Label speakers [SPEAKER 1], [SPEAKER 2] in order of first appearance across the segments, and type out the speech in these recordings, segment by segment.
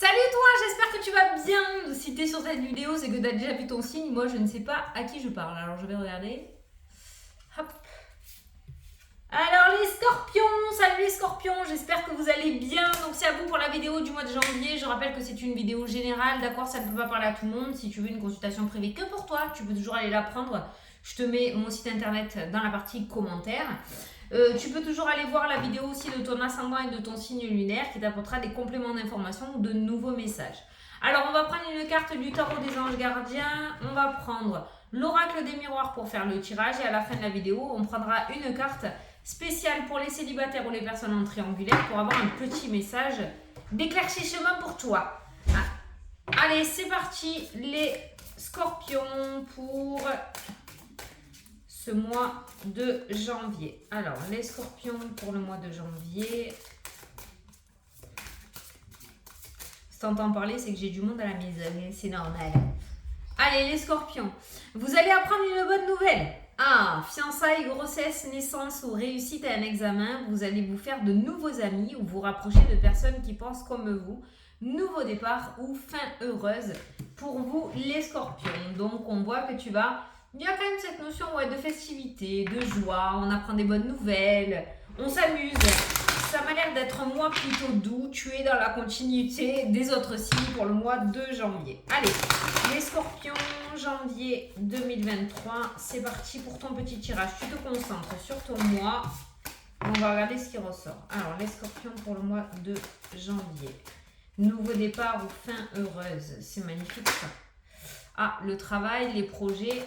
[SPEAKER 1] Salut toi, j'espère que tu vas bien. Si t'es sur cette vidéo, c'est que t'as déjà vu ton signe. Moi, je ne sais pas à qui je parle. Alors, je vais regarder. Hop. Alors, les scorpions, salut les scorpions, j'espère que vous allez bien. Donc, c'est à vous pour la vidéo du mois de janvier. Je rappelle que c'est une vidéo générale, d'accord? Ça ne peut pas parler à tout le monde. Si tu veux une consultation privée que pour toi, tu peux toujours aller la prendre. Je te mets mon site internet dans la partie commentaires. Tu peux toujours aller voir la vidéo aussi de ton ascendant et de ton signe lunaire qui t'apportera des compléments d'information ou de nouveaux messages. Alors, on va prendre une carte du tarot des anges gardiens. On va prendre l'oracle des miroirs pour faire le tirage. Et à la fin de la vidéo, on prendra une carte spéciale pour les célibataires ou les personnes en triangulaire pour avoir un petit message d'éclaircissement pour toi. Allez, c'est parti, les scorpions pour ce mois de janvier. Alors, les scorpions pour le mois de janvier. Si t'entends parler, c'est que j'ai du monde à la maison, c'est normal. Allez, les scorpions, vous allez apprendre une bonne nouvelle. Fiançailles, grossesse, naissance ou réussite à un examen, vous allez vous faire de nouveaux amis ou vous rapprocher de personnes qui pensent comme vous. Nouveau départ ou fin heureuse pour vous, les scorpions. Donc, on voit que il y a quand même cette notion de festivité, de joie, on apprend des bonnes nouvelles, on s'amuse. Ça m'a l'air d'être un mois plutôt doux, tu es dans la continuité des autres signes pour le mois de janvier. Allez, les scorpions, janvier 2023, c'est parti pour ton petit tirage. Tu te concentres sur ton mois, on va regarder ce qui ressort. Alors, les scorpions pour le mois de janvier. Nouveau départ ou fin heureuse, c'est magnifique ça. Le travail, les projets,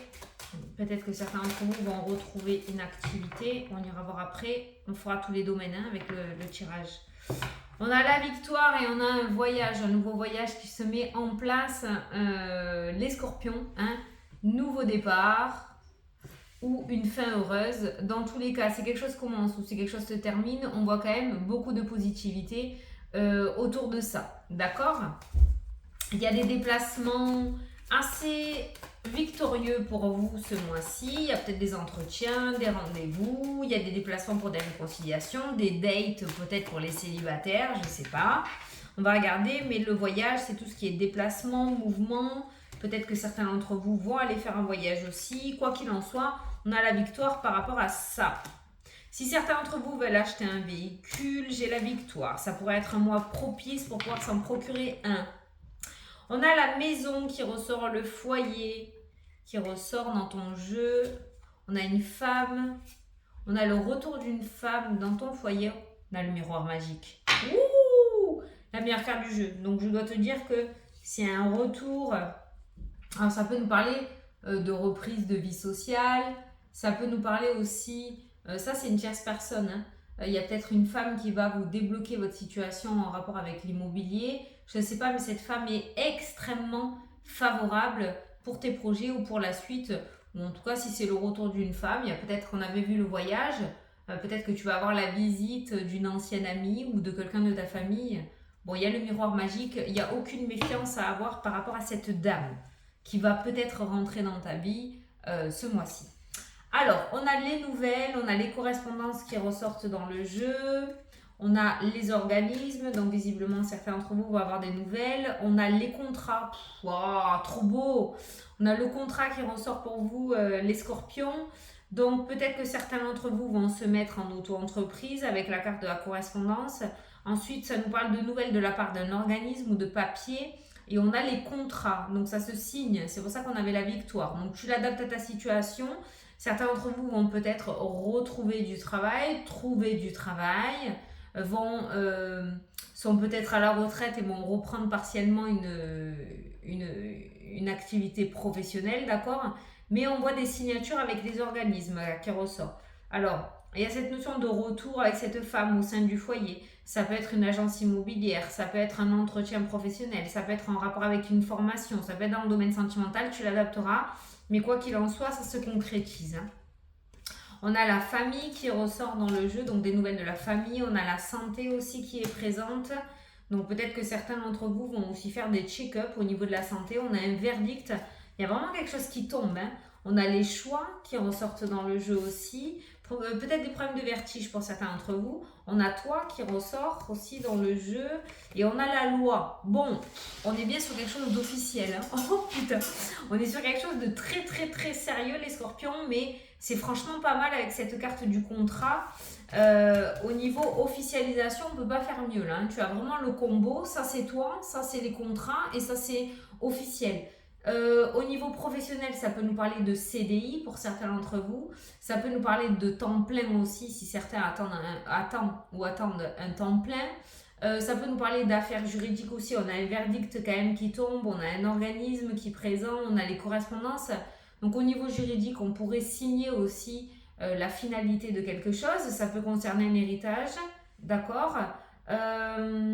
[SPEAKER 1] peut-être que certains d'entre vous vont retrouver une activité, on ira voir après, on fera tous les domaines avec le tirage. On a la victoire et on a un voyage, un nouveau voyage qui se met en place, les scorpions, nouveau départ ou une fin heureuse. Dans tous les cas, c'est quelque chose commence ou c'est quelque chose se termine, on voit quand même beaucoup de positivité autour de ça, d'accord? Il y a des déplacements assez victorieux pour vous ce mois-ci. Il y a peut-être des entretiens, des rendez-vous, il y a des déplacements pour des réconciliations, des dates peut-être pour les célibataires, je ne sais pas. On va regarder, mais le voyage, c'est tout ce qui est déplacement, mouvement. Peut-être que certains d'entre vous vont aller faire un voyage aussi. Quoi qu'il en soit, on a la victoire par rapport à ça. Si certains d'entre vous veulent acheter un véhicule, j'ai la victoire. Ça pourrait être un mois propice pour pouvoir s'en procurer un. On a la maison qui ressort, le foyer qui ressort dans ton jeu. On a une femme. On a le retour d'une femme dans ton foyer. On a le miroir magique. Ouh, la meilleure carte du jeu. Donc, je dois te dire que c'est un retour. Alors, ça peut nous parler de reprise de vie sociale. Ça peut nous parler aussi... ça, c'est une tierce personne. Il y a peut-être une femme qui va vous débloquer votre situation en rapport avec l'immobilier. Je ne sais pas, mais cette femme est extrêmement favorable pour tes projets ou pour la suite. Ou en tout cas, si c'est le retour d'une femme, il y a peut-être, on avait vu le voyage, peut-être que tu vas avoir la visite d'une ancienne amie ou de quelqu'un de ta famille. Bon, il y a le miroir magique, il n'y a aucune méfiance à avoir par rapport à cette dame qui va peut-être rentrer dans ta vie ce mois-ci. Alors, on a les nouvelles, on a les correspondances qui ressortent dans le jeu, on a les organismes, donc visiblement certains d'entre vous vont avoir des nouvelles, on a les contrats, trop beau, on a le contrat qui ressort pour vous, les scorpions, donc peut-être que certains d'entre vous vont se mettre en auto-entreprise avec la carte de la correspondance. Ensuite, ça nous parle de nouvelles de la part d'un organisme ou de papier. Et on a les contrats, donc ça se signe, c'est pour ça qu'on avait la victoire. Donc tu l'adaptes à ta situation. Certains d'entre vous vont peut-être retrouver du travail, trouver du travail, sont peut-être à la retraite et vont reprendre partiellement une activité professionnelle, d'accord? Mais on voit des signatures avec les organismes qui ressortent. Alors, il y a cette notion de retour avec cette femme au sein du foyer. Ça peut être une agence immobilière, ça peut être un entretien professionnel, ça peut être en rapport avec une formation, ça peut être dans le domaine sentimental, tu l'adapteras. Mais quoi qu'il en soit, ça se concrétise. On a la famille qui ressort dans le jeu, donc des nouvelles de la famille. On a la santé aussi qui est présente. Donc peut-être que certains d'entre vous vont aussi faire des check-up au niveau de la santé. On a un verdict. Il y a vraiment quelque chose qui tombe. On a les choix qui ressortent dans le jeu aussi. peut-être des problèmes de vertige pour certains d'entre vous. On a toi qui ressort aussi dans le jeu et on a la loi. Bon, on est bien sur quelque chose d'officiel. Hein. Oh putain, on est sur quelque chose de très très très sérieux les scorpions, mais c'est franchement pas mal avec cette carte du contrat. Au niveau officialisation, on peut pas faire mieux là. Hein. Tu as vraiment le combo, ça c'est toi, ça c'est les contrats et ça c'est officiel. Au niveau professionnel, ça peut nous parler de CDI pour certains d'entre vous. Ça peut nous parler de temps plein aussi si certains attendent un temps plein. Ça peut nous parler d'affaires juridiques aussi. On a un verdict quand même qui tombe, on a un organisme qui est présent, on a les correspondances. Donc au niveau juridique, on pourrait signer aussi la finalité de quelque chose. Ça peut concerner un héritage, d'accord. Peut-être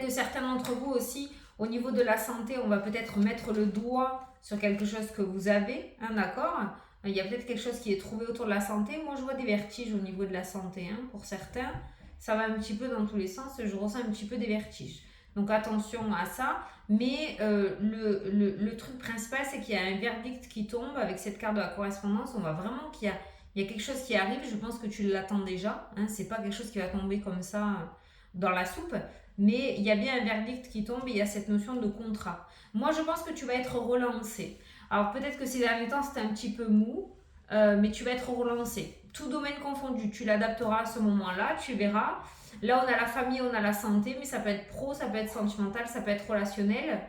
[SPEAKER 1] que certains d'entre vous aussi, au niveau de la santé, on va peut-être mettre le doigt sur quelque chose que vous avez, hein, d'accord. Il y a peut-être quelque chose qui est trouvé autour de la santé. Moi, je vois des vertiges au niveau de la santé, hein, pour certains. Ça va un petit peu dans tous les sens. Je ressens un petit peu des vertiges. Donc, attention à ça. Mais le truc principal, c'est qu'il y a un verdict qui tombe avec cette carte de la correspondance. On voit vraiment qu'il y a quelque chose qui arrive. Je pense que tu l'attends déjà. Hein. C'est pas quelque chose qui va tomber comme ça dans la soupe. Mais il y a bien un verdict qui tombe et il y a cette notion de contrat. Moi, je pense que tu vas être relancé. Alors, peut-être que ces derniers temps, c'était un petit peu mou, mais tu vas être relancé. Tout domaine confondu, tu l'adapteras à ce moment-là, tu verras. Là, on a la famille, on a la santé, mais ça peut être pro, ça peut être sentimental, ça peut être relationnel.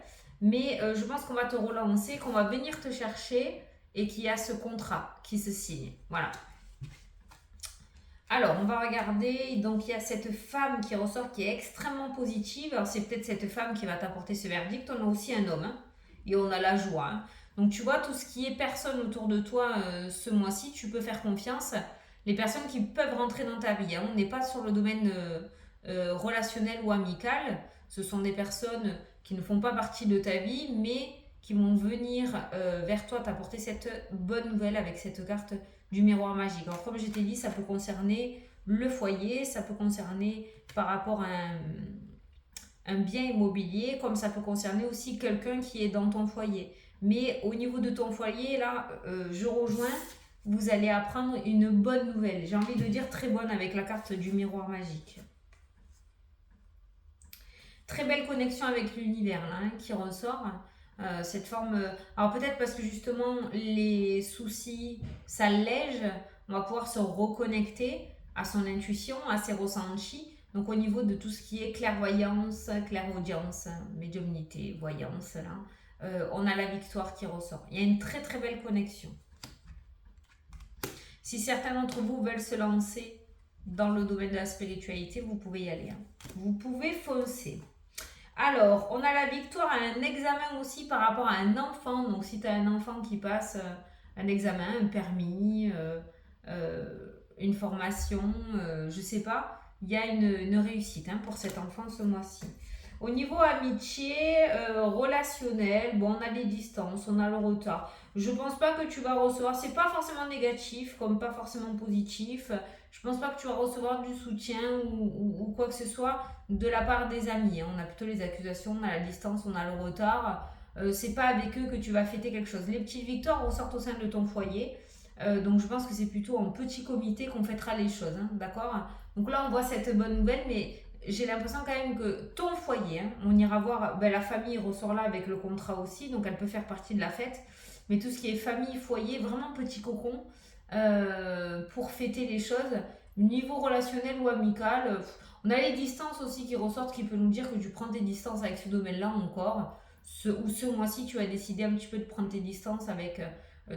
[SPEAKER 1] Mais je pense qu'on va te relancer, qu'on va venir te chercher et qu'il y a ce contrat qui se signe. Voilà. Alors, on va regarder. Donc, il y a cette femme qui ressort qui est extrêmement positive. Alors, c'est peut-être cette femme qui va t'apporter ce verdict. On a aussi un homme. Hein, et on a la joie. Hein. Donc, tu vois, tout ce qui est personne autour de toi ce mois-ci, tu peux faire confiance. Les personnes qui peuvent rentrer dans ta vie. Hein. On n'est pas sur le domaine relationnel ou amical. Ce sont des personnes qui ne font pas partie de ta vie, mais qui vont venir vers toi t'apporter cette bonne nouvelle avec cette carte du miroir magique. Alors comme je t'ai dit, ça peut concerner le foyer, ça peut concerner par rapport à un bien immobilier, comme ça peut concerner aussi quelqu'un qui est dans ton foyer. Mais au niveau de ton foyer, là, je rejoins, vous allez apprendre une bonne nouvelle. J'ai envie de dire très bonne avec la carte du miroir magique. Très belle connexion avec l'univers là, hein, qui ressort. Cette forme. Alors peut-être parce que justement les soucis s'allègent, on va pouvoir se reconnecter à son intuition, à ses ressentis. Donc au niveau de tout ce qui est clairvoyance, clairaudience, médiumnité, voyance, là, on a la victoire qui ressort. Il y a une très très belle connexion. Si certains d'entre vous veulent se lancer dans le domaine de la spiritualité, vous pouvez y aller. Hein. Vous pouvez foncer. Alors, on a la victoire à un examen aussi par rapport à un enfant. Donc, si tu as un enfant qui passe un examen, un permis, une formation, je sais pas, il y a une réussite hein, pour cet enfant ce mois-ci. Au niveau amitié, relationnel, bon, on a des distances, on a le retard. Je pense pas que tu vas recevoir, c'est pas forcément négatif comme pas forcément positif. Je pense pas que tu vas recevoir du soutien ou quoi que ce soit de la part des amis. Hein. On a plutôt les accusations, on a la distance, on a le retard. C'est pas avec eux que tu vas fêter quelque chose. Les petites victoires ressortent au sein de ton foyer. Donc je pense que c'est plutôt en petit comité qu'on fêtera les choses. Hein, d'accord. Donc là on voit cette bonne nouvelle, mais j'ai l'impression quand même que ton foyer, hein, on ira voir, ben, la famille ressort là avec le contrat aussi, donc elle peut faire partie de la fête. Mais tout ce qui est famille, foyer, vraiment petit cocon pour fêter les choses. Niveau relationnel ou amical, on a les distances aussi qui ressortent qui peut nous dire que tu prends tes distances avec ce domaine-là encore. Ou ce mois-ci, tu as décidé un petit peu de prendre tes distances avec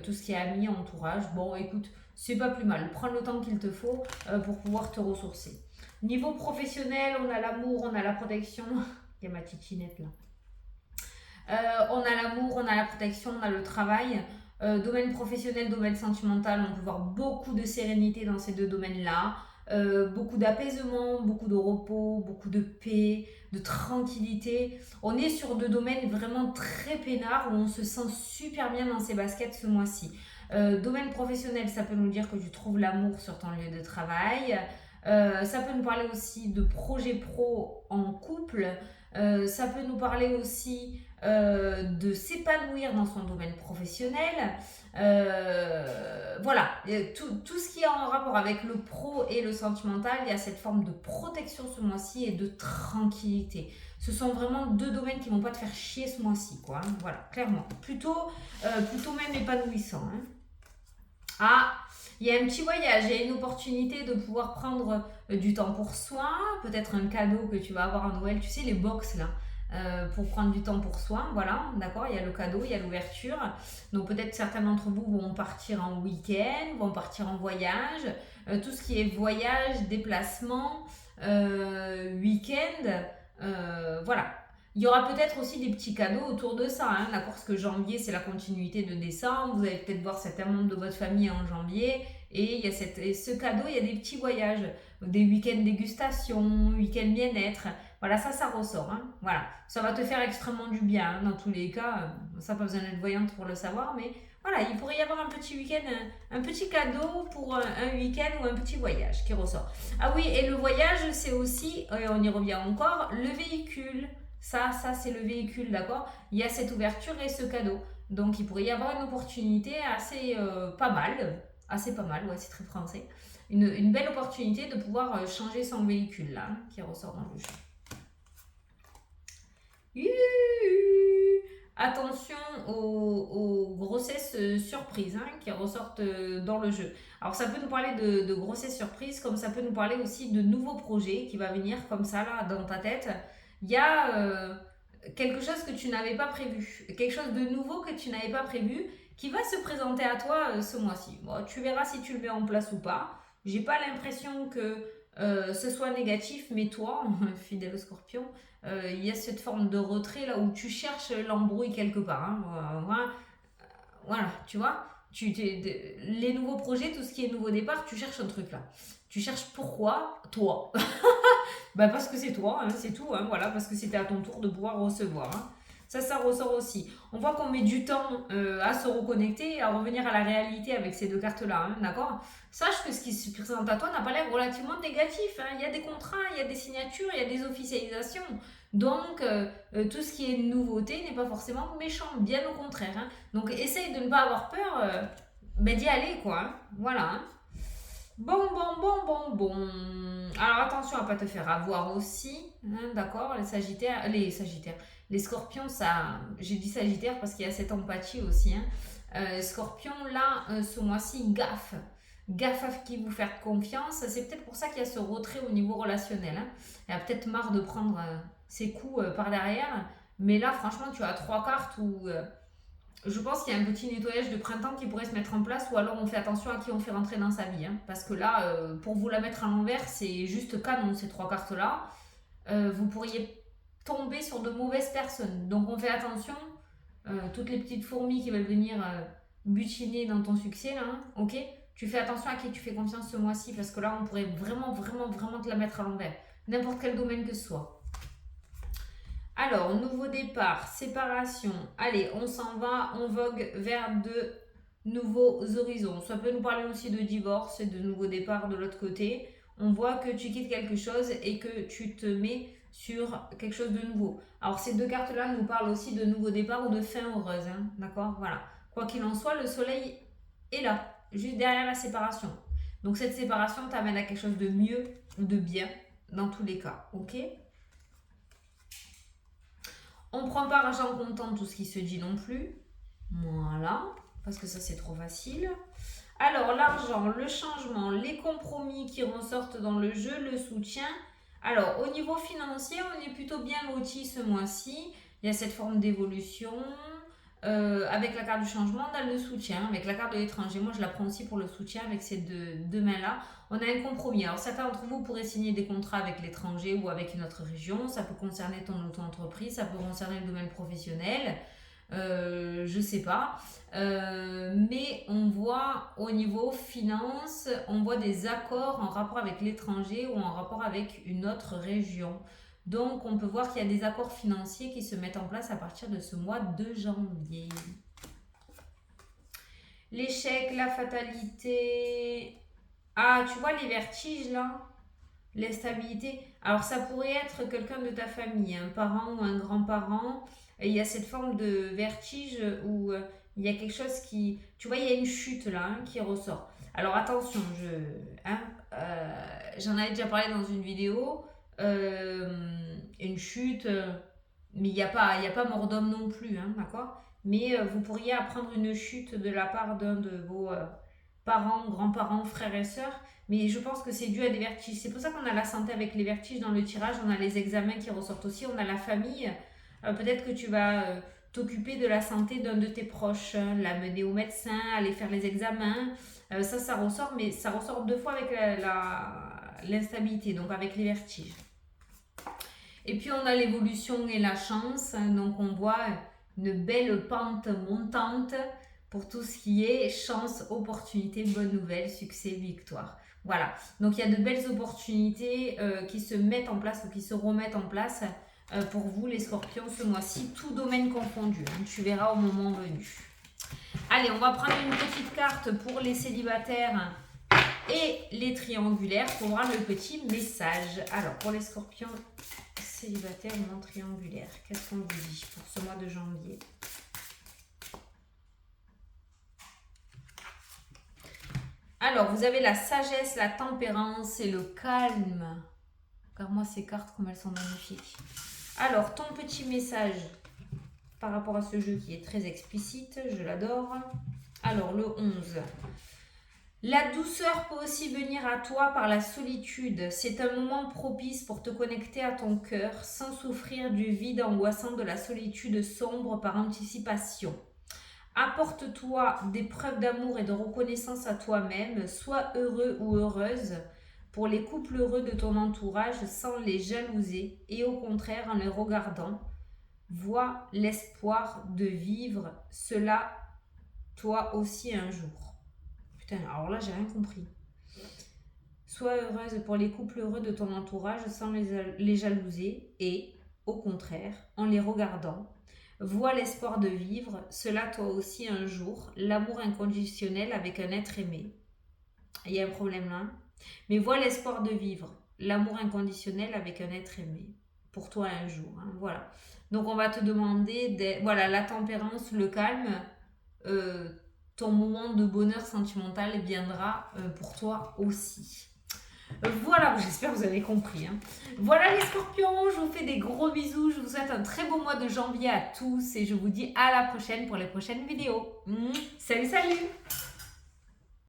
[SPEAKER 1] tout ce qui est amis, entourage. Bon, écoute, c'est pas plus mal. Prends le temps qu'il te faut pour pouvoir te ressourcer. Niveau professionnel, on a l'amour, on a la protection. Il y a ma titinette là. On a l'amour, on a la protection, on a le travail. Domaine professionnel, domaine sentimental, on peut voir beaucoup de sérénité dans ces deux domaines-là. Beaucoup d'apaisement, beaucoup de repos, beaucoup de paix, de tranquillité. On est sur deux domaines vraiment très peinards où on se sent super bien dans ses baskets ce mois-ci. Domaine professionnel, ça peut nous dire que tu trouves l'amour sur ton lieu de travail. Ça peut nous parler aussi de projets pro en couple. Ça peut nous parler aussi de s'épanouir dans son domaine professionnel. Voilà, tout ce qui est en rapport avec le pro et le sentimental, il y a cette forme de protection ce mois-ci et de tranquillité. Ce sont vraiment deux domaines qui vont pas te faire chier ce mois-ci, quoi. Hein. Voilà, clairement. Plutôt même épanouissant. Hein. Ah, il y a un petit voyage, il y a une opportunité de pouvoir prendre du temps pour soi, peut-être un cadeau que tu vas avoir à Noël, tu sais, les box là, pour prendre du temps pour soi, voilà, d'accord, il y a le cadeau, il y a l'ouverture. Donc peut-être certains d'entre vous vont partir en week-end, vont partir en voyage, tout ce qui est voyage, déplacement, week-end, voilà. Il y aura peut-être aussi des petits cadeaux autour de ça, hein, d'accord? Parce que janvier, c'est la continuité de décembre. Vous allez peut-être voir certains membres de votre famille en janvier. Et il y a ce cadeau, il y a des petits voyages, des week-ends dégustation, week-end bien-être. Voilà, ça ressort. Hein, voilà, ça va te faire extrêmement du bien. Hein, dans tous les cas, ça pas besoin d'être voyante pour le savoir. Mais voilà, il pourrait y avoir un petit week-end, un petit cadeau pour un week-end ou un petit voyage qui ressort. Ah oui, et le voyage, c'est aussi, et on y revient encore, le véhicule. Ça c'est le véhicule, d'accord? Il y a cette ouverture et ce cadeau. Donc, il pourrait y avoir une opportunité assez pas mal. Assez pas mal, ouais, c'est très français. Une belle opportunité de pouvoir changer son véhicule, là, hein, qui ressort dans le jeu. Attention aux grossesses surprises hein, qui ressortent dans le jeu. Alors ça peut nous parler de grossesses surprises, comme ça peut nous parler aussi de nouveaux projets qui va venir comme ça là dans ta tête. Il y a quelque chose que tu n'avais pas prévu, quelque chose de nouveau que tu n'avais pas prévu qui va se présenter à toi ce mois-ci. Bon, tu verras si tu le mets en place ou pas. J'ai pas l'impression que ce soit négatif, mais toi, fidèle scorpion, il y a cette forme de retrait là où tu cherches l'embrouille quelque part. Hein. Voilà, tu vois, les nouveaux projets, tout ce qui est nouveau départ, tu cherches un truc là. Tu cherches pourquoi toi. Bah parce que c'est toi, hein, c'est tout, hein, voilà, parce que c'était à ton tour de pouvoir recevoir. Hein. Ça ressort aussi. On voit qu'on met du temps à se reconnecter, à revenir à la réalité avec ces deux cartes-là, hein, d'accord? Sache que ce qui se présente à toi n'a pas l'air relativement négatif. Hein. Il y a des contrats, il y a des signatures, il y a des officialisations. Donc, tout ce qui est nouveauté n'est pas forcément méchant, bien au contraire. Hein. Donc, essaye de ne pas avoir peur d'y aller, quoi. Hein. Voilà. Hein. Bon. Alors attention à pas te faire avoir aussi, hein, d'accord? Les scorpions, ça, j'ai dit sagittaire parce qu'il y a cette empathie aussi. Hein. Scorpion, là, ce mois-ci, gaffe à qui vous faire confiance. C'est peut-être pour ça qu'il y a ce retrait au niveau relationnel. Hein. Il a peut-être marre de prendre ses coups par derrière, mais là, franchement, tu as trois cartes où je pense qu'il y a un petit nettoyage de printemps qui pourrait se mettre en place ou alors on fait attention à qui on fait rentrer dans sa vie. Hein, parce que là, pour vous la mettre à l'envers, c'est juste canon ces trois cartes-là. Vous pourriez tomber sur de mauvaises personnes. Donc on fait attention. Toutes les petites fourmis qui veulent venir butiner dans ton succès, là, hein, ok? Tu fais attention à qui tu fais confiance ce mois-ci parce que là, on pourrait vraiment te la mettre à l'envers. N'importe quel domaine que ce soit. Alors, nouveau départ, séparation. Allez, on s'en va, on vogue vers de nouveaux horizons. Ça peut nous parler aussi de divorce et de nouveau départ de l'autre côté. On voit que tu quittes quelque chose et que tu te mets sur quelque chose de nouveau. Alors, ces deux cartes-là nous parlent aussi de nouveau départ ou de fin heureuse. Hein, d'accord? Voilà. Quoi qu'il en soit, le soleil est là, juste derrière la séparation. Donc, cette séparation t'amène à quelque chose de mieux ou de bien dans tous les cas. Ok? On prend pas argent comptant tout ce qui se dit non plus. Voilà, parce que ça c'est trop facile. Alors l'argent, le changement, les compromis qui ressortent dans le jeu, le soutien. Alors au niveau financier, on est plutôt bien loti ce mois-ci. Il y a cette forme d'évolution. Avec la carte du changement, on a le soutien. Avec la carte de l'étranger, moi je la prends aussi pour le soutien avec ces deux mains-là. On a un compromis. Alors certains d'entre vous pourraient signer des contrats avec l'étranger ou avec une autre région. Ça peut concerner ton auto-entreprise, ça peut concerner le domaine professionnel. Je sais pas. Mais on voit au niveau finance, on voit des accords en rapport avec l'étranger ou en rapport avec une autre région. Donc, on peut voir qu'il y a des accords financiers qui se mettent en place à partir de ce mois de janvier. L'échec, la fatalité. Ah, tu vois les vertiges là? l'instabilité. Alors ça pourrait être quelqu'un de ta famille, un parent ou un grand-parent. Et il y a cette forme de vertige où il y a quelque chose qui... Tu vois, il y a une chute là hein, qui ressort. Alors attention, j'en avais déjà parlé dans une vidéo. Une chute, mais il y a pas mort d'homme non plus, hein, d'accord? Mais vous pourriez apprendre une chute de la part d'un de vos parents, grands-parents, frères et sœurs. Mais je pense que c'est dû à des vertiges. C'est pour ça qu'on a la santé avec les vertiges dans le tirage. On a les examens qui ressortent aussi. On a la famille. Peut-être que tu vas t'occuper de la santé d'un de tes proches, hein, l'amener au médecin, aller faire les examens. Ça ressort, mais ça ressort 2 fois avec l'instabilité, donc avec les vertiges. Et puis on a l'évolution et la chance. Hein, donc on voit une belle pente montante pour tout ce qui est chance, opportunité, bonne nouvelle, succès, victoire. Voilà, donc il y a de belles opportunités qui se mettent en place ou qui se remettent en place pour vous les scorpions ce mois-ci, tout domaine confondu, hein, tu verras au moment venu. Allez, on va prendre une petite carte pour les célibataires et les triangulaires pour voir le petit message. Alors, pour les scorpions célibataires non triangulaires, qu'est-ce qu'on vous dit pour ce mois de janvier? Alors, vous avez la sagesse, la tempérance et le calme. Regarde-moi ces cartes, comme elles sont magnifiques. Alors, ton petit message par rapport à ce jeu qui est très explicite, je l'adore. Alors, le 11. La douceur peut aussi venir à toi par la solitude. C'est un moment propice pour te connecter à ton cœur sans souffrir du vide angoissant de la solitude sombre par anticipation. Apporte-toi des preuves d'amour et de reconnaissance à toi-même. Sois heureux ou heureuse pour les couples heureux de ton entourage sans les jalouser et au contraire en les regardant. Vois l'espoir de vivre cela toi aussi un jour. Putain, alors là j'ai rien compris. Sois heureuse pour les couples heureux de ton entourage sans les jalouser et au contraire en les regardant. Vois l'espoir de vivre, cela toi aussi un jour, l'amour inconditionnel avec un être aimé. Il y a un problème là. Mais vois l'espoir de vivre, l'amour inconditionnel avec un être aimé. Pour toi un jour. Hein, voilà. Donc on va te demander, voilà, la tempérance, le calme. Ton moment de bonheur sentimental viendra pour toi aussi. Voilà, j'espère que vous avez compris. Hein. Voilà les scorpions, je vous fais des gros bisous. Je vous souhaite un très beau mois de janvier à tous et je vous dis à la prochaine pour les prochaines vidéos. Salut, salut!